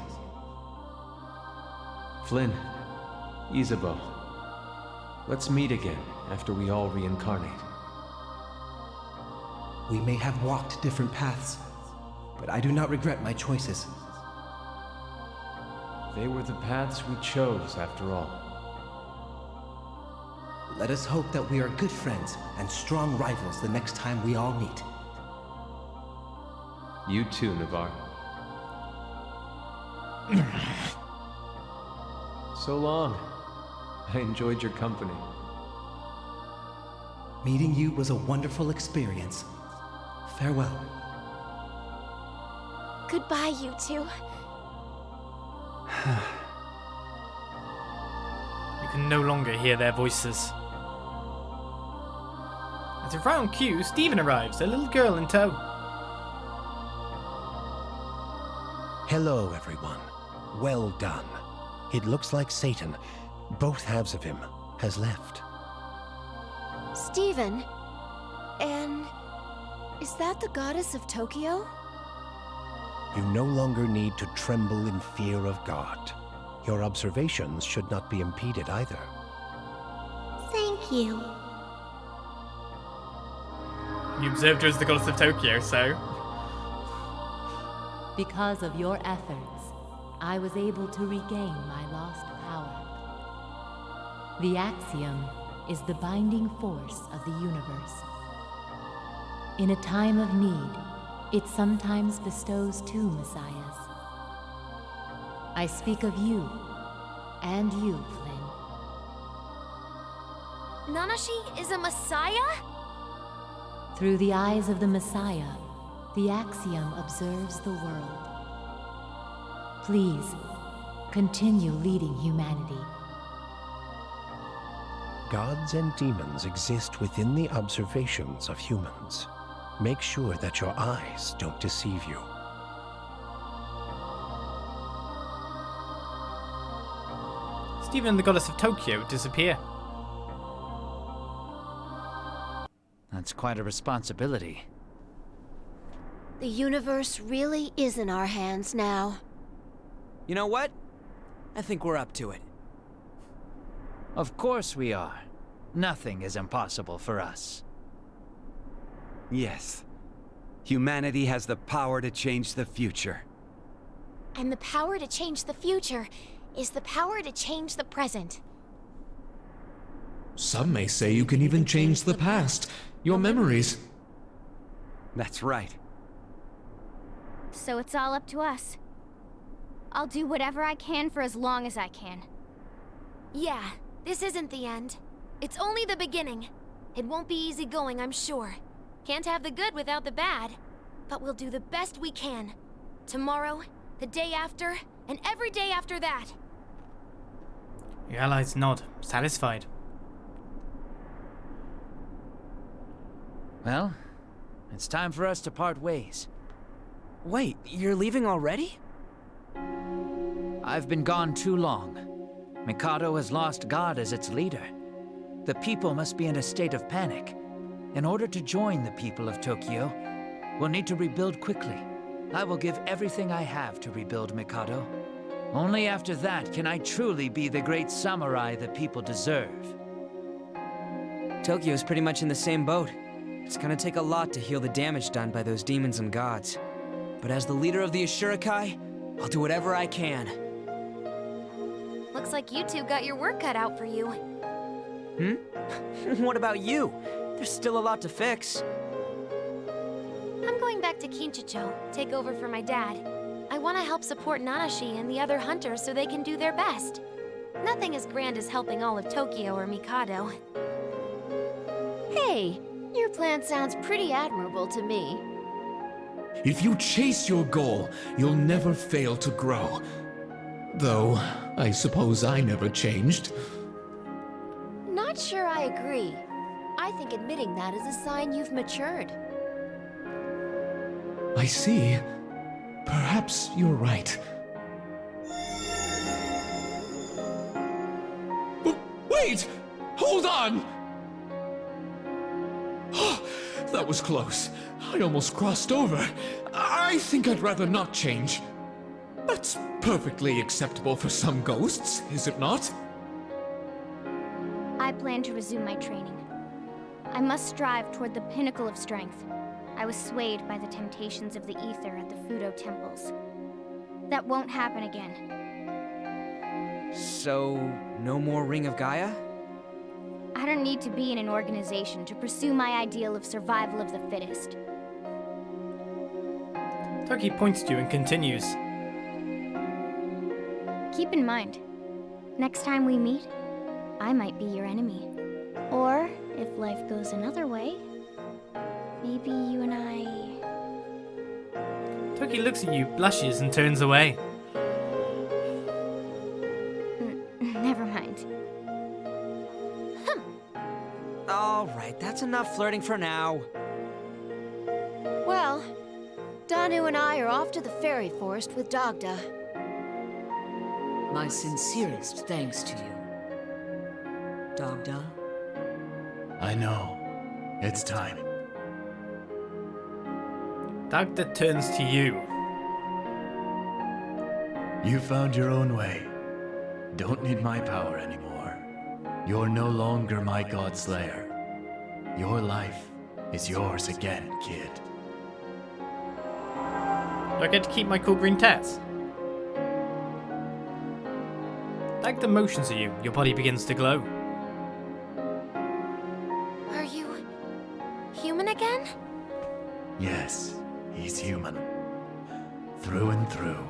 Flynn, Isabeau, let's meet again after we all reincarnate. We may have walked different paths, but I do not regret my choices. They were the paths we chose, after all. Let us hope that we are good friends and strong rivals the next time we all meet. You too, Navarre. So long. I enjoyed your company. Meeting you was a wonderful experience. Farewell. Goodbye, you two. You can no longer hear their voices. As if right on cue, Stephen arrives, a little girl in tow. Hello, everyone. Well done. It looks like Satan, both halves of him, has left. Stephen? And... is that the goddess of Tokyo? You no longer need to tremble in fear of God. Your observations should not be impeded either. Thank you. You observed her as the goddess of Tokyo, so... Because of your efforts, I was able to regain my lost power. The Axiom is the binding force of the universe. In a time of need, it sometimes bestows two messiahs. I speak of you, and you, Flynn. Nanashi is a messiah? Through the eyes of the messiah, the Axiom observes the world. Please, continue leading humanity. Gods and demons exist within the observations of humans. Make sure that your eyes don't deceive you. Stephen and the goddess of Tokyo disappear. That's quite a responsibility. The universe really is in our hands now. You know what? I think we're up to it. Of course we are. Nothing is impossible for us. Yes. Humanity has the power to change the future. And the power to change the future is the power to change the present. Some may say you can even change the past, your memories. That's right. So it's all up to us. I'll do whatever I can for as long as I can. Yeah, this isn't the end. It's only the beginning. It won't be easy going, I'm sure. Can't have the good without the bad. But we'll do the best we can. Tomorrow, the day after, and every day after that. Your allies nod, satisfied. Well, it's time for us to part ways. Wait, you're leaving already? I've been gone too long. Mikado has lost God as its leader. The people must be in a state of panic. In order to join the people of Tokyo, we'll need to rebuild quickly. I will give everything I have to rebuild Mikado. Only after that can I truly be the great samurai the people deserve. Tokyo's pretty much in the same boat. It's gonna take a lot to heal the damage done by those demons and gods. But as the leader of the Ashurakai, I'll do whatever I can. Looks like you two got your work cut out for you. What about you? There's still a lot to fix. I'm going back to Kinchicho, take over for my dad. I want to help support Nanashi and the other hunters so they can do their best. Nothing as grand as helping all of Tokyo or Mikado. Hey, your plan sounds pretty admirable to me. If you chase your goal, you'll never fail to grow. Though, I suppose I never changed. Not sure I agree. I think admitting that is a sign you've matured. I see. Perhaps you're right. Wait! Hold on! That was close. I almost crossed over. I think I'd rather not change. That's perfectly acceptable for some ghosts, is it not? I plan to resume my training. I must strive toward the pinnacle of strength. I was swayed by the temptations of the ether at the Fudo temples. That won't happen again. So, no more Ring of Gaia? I don't need to be in an organization to pursue my ideal of survival of the fittest. Toki points to you and continues. Keep in mind, next time we meet, I might be your enemy. Or, if life goes another way, maybe you and I... Toki looks at you, blushes, and turns away. Never mind. Alright, that's enough flirting for now. Well, Danu and I are off to the fairy forest with Dagda. My sincerest thanks to you. Dagda? I know. It's time. Dagda turns to you. You found your own way. Don't need my power anymore. You're no longer my god slayer. Your life is yours again, kid. Do I get to keep my cool green tats? Dagda motions at you. Your body begins to glow. Are you... human again? Yes, he's human. Through and through.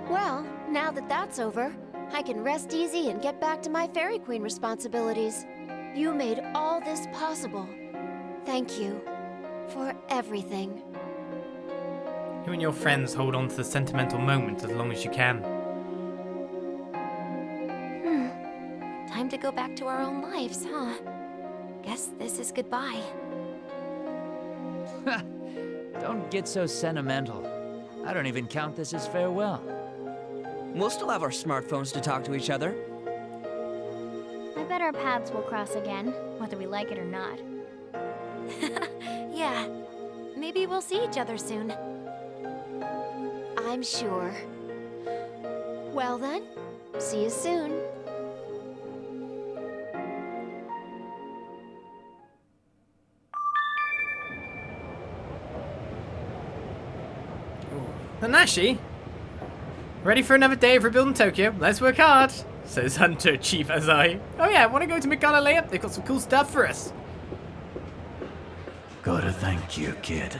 Well, now that that's over, I can rest easy and get back to my Fairy Queen responsibilities. You made all this possible. Thank you for everything. You and your friends hold on to the sentimental moment as long as you can. Time to go back to our own lives, huh? Guess this is goodbye. Don't get so sentimental. I don't even count this as farewell. We'll still have our smartphones to talk to each other. I bet our paths will cross again, whether we like it or not. Yeah, maybe we'll see each other soon. I'm sure. Well then, see you soon. Nanashi? Ready for another day of rebuilding Tokyo? Let's work hard, says Hunter Chief Azai. Oh yeah, wanna go to Meghalaya? They've got some cool stuff for us. Gotta thank you, kid.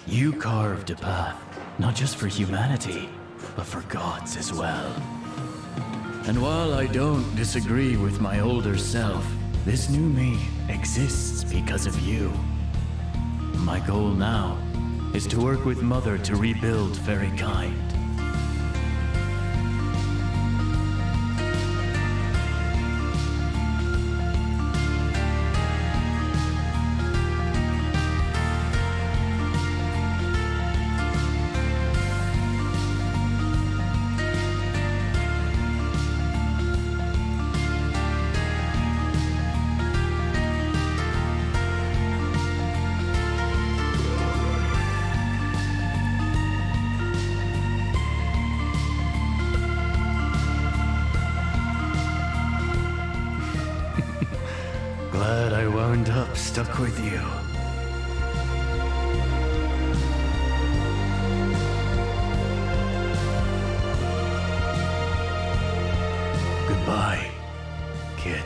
You carved a path, not just for humanity, but for gods as well. And while I don't disagree with my older self, this new me exists because of you. My goal now is to work with Mother to rebuild Fairykind. Glad I wound up stuck with you. Goodbye, kid.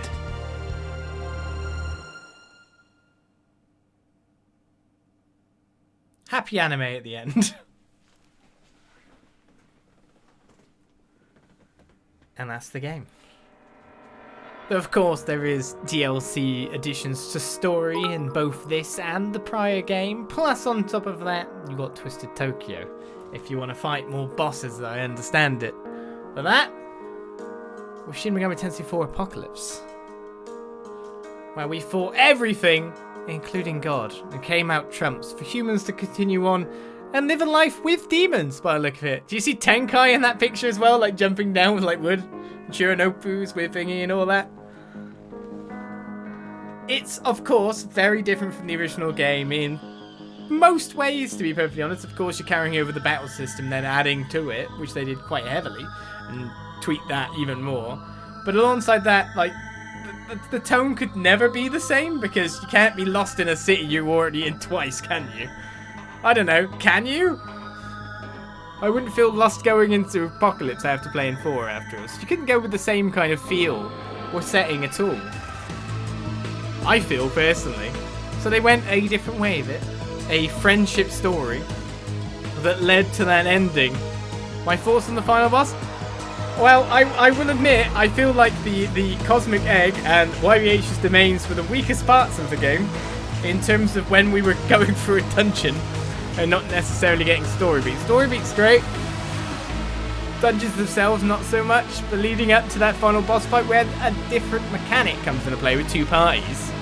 Happy anime at the end. And that's the game. Of course, there is DLC additions to story in both this and the prior game. Plus, on top of that, you got Twisted Tokyo, if you want to fight more bosses, as I understand it. For that, was Shin Megami Tensei 4 Apocalypse, where we fought everything, including God, and came out trumps for humans to continue on and live a life with demons, by the look of it. Do you see Tenkai in that picture as well, like jumping down with like wood? Chironopus with thingy and all that. It's, of course, very different from the original game in most ways, to be perfectly honest. Of course, you're carrying over the battle system, then adding to it, which they did quite heavily, and tweak that even more. But alongside that, like, the tone could never be the same, because you can't be lost in a city you're already in twice, can you? I don't know, can you? I wouldn't feel lost going into Apocalypse after playing 4 after us. You couldn't go with the same kind of feel or setting at all. I feel, personally. So they went a different way of it. A friendship story that led to that ending. My thoughts on the final boss? Well, I will admit, I feel like the Cosmic Egg and YHVH's domains were the weakest parts of the game in terms of when we were going through a dungeon and not necessarily getting story beats. Story beats great. Dungeons themselves, not so much. But leading up to that final boss fight where a different mechanic comes into play with 2 parties.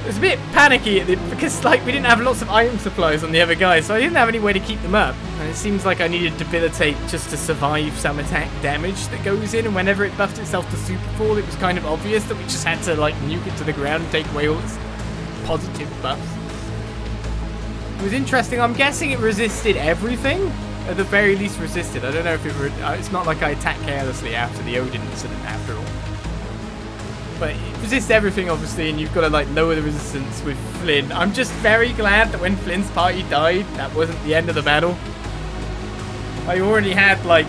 It was a bit panicky because like we didn't have lots of item supplies on the other guys, so I didn't have any way to keep them up. And it seems like I needed Debilitate just to survive some attack damage that goes in, and whenever it buffed itself to Superfall, it was kind of obvious that we just had to like nuke it to the ground and take away all its positive buffs. It was interesting. I'm guessing it resisted everything. At the very least resisted. I don't know if it were... it's not like I attacked carelessly after the Odin incident after all. But it resists everything, obviously, and you've got to like lower the resistance with Flynn. I'm just very glad that when Flynn's party died, that wasn't the end of the battle. I already had like...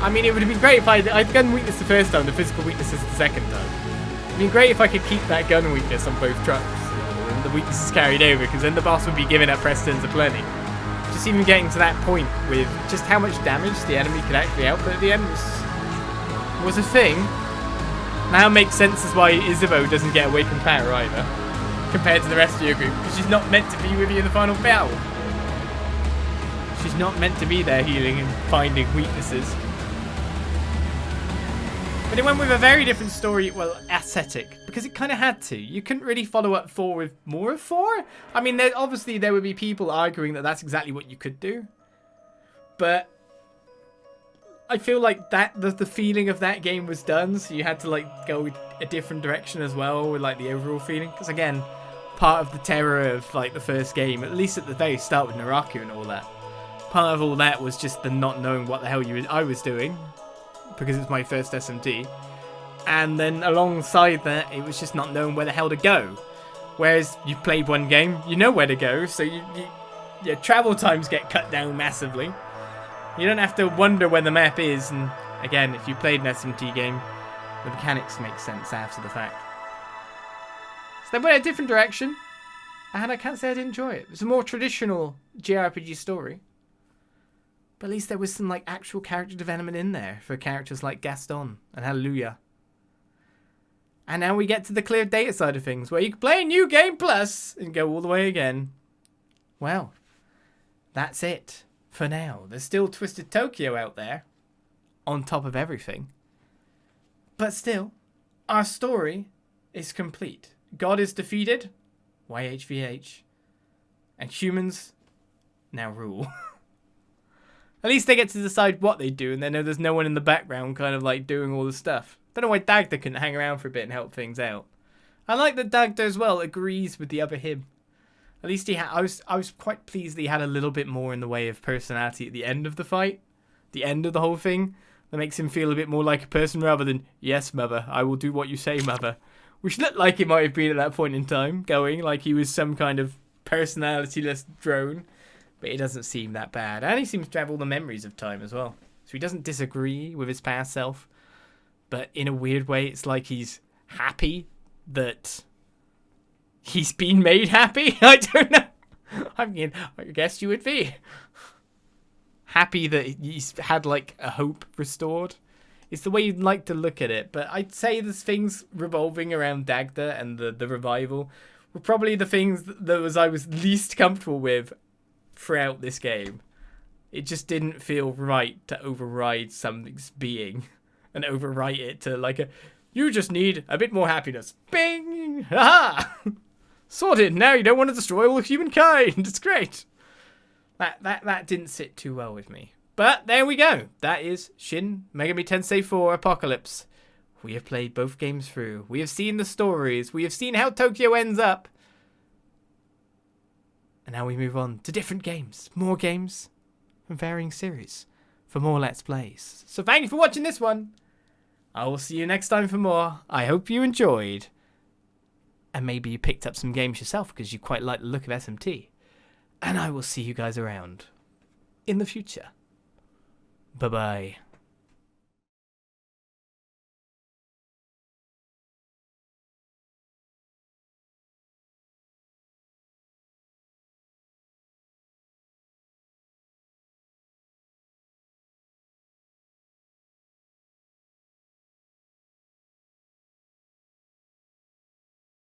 I mean, it would have been great if I'd gun weakness the first time, the physical weakness is the second time. It would have been great if I could keep that gun weakness on both trucks. And the weakness is carried over, because then the boss would be giving up precedence aplenty. Just even getting to that point with just how much damage the enemy could actually output at the end was a thing. Now it makes sense as why Isabeau doesn't get awakened power either, compared to the rest of your group, because she's not meant to be with you in the final battle. She's not meant to be there healing and finding weaknesses. But it went with a very different story, well, aesthetic, because it kind of had to. You couldn't really follow up 4 with more of 4. I mean, obviously there would be people arguing that that's exactly what you could do. But I feel like that the feeling of that game was done, so you had to like go a different direction as well with like the overall feeling. Because again, part of the terror of like the first game, at least at the very start with Naraku and all that, part of all that was just the not knowing what the hell I was doing, because it's my first SMT. And then alongside that, it was just not knowing where the hell to go. Whereas you've played one game, you know where to go, so your travel times get cut down massively. You don't have to wonder where the map is, and again, if you played an SMT game, the mechanics make sense after the fact. So they went a different direction, and I can't say I didn't enjoy it. It was a more traditional JRPG story. But at least there was some like actual character development in there for characters like Gaston and Hallelujah. And now we get to the clear data side of things, where you can play New Game Plus and go all the way again. Well, that's it for now. There's still Twisted Tokyo out there, on top of everything. But still, our story is complete. God is defeated, YHVH, and humans now rule. At least they get to decide what they do, and they know there's no one in the background kind of like doing all the stuff. Don't know why Dagda couldn't hang around for a bit and help things out. I like that Dagda as well agrees with the other him. At least I was quite pleased that he had a little bit more in the way of personality at the end of the fight. The end of the whole thing. That makes him feel a bit more like a person rather than, yes, mother, I will do what you say, mother. Which looked like it might have been at that point in time, going like he was some kind of personality-less drone. But it doesn't seem that bad. And he seems to have all the memories of time as well. So he doesn't disagree with his past self. But in a weird way, it's like he's happy that he's been made happy. I don't know. I mean, I guess you would be. Happy that he's had like a hope restored. It's the way you'd like to look at it. But I'd say there's things revolving around Dagda and the revival were probably the things that I was least comfortable with throughout this game. It just didn't feel right to override something's being and overwrite it to like you just need a bit more happiness. Bing! Ha! Sorted. Now you don't want to destroy all of humankind. It's great. That didn't sit too well with me. But there we go. That is Shin Megami Tensei 4 Apocalypse, We have played both games through. We have seen the stories. We have seen how Tokyo ends up. And now we move on to different games. More games from varying series for more Let's Plays. So thank you for watching this one. I will see you next time for more. I hope you enjoyed. And maybe you picked up some games yourself because you quite like the look of SMT. And I will see you guys around in the future. Bye-bye.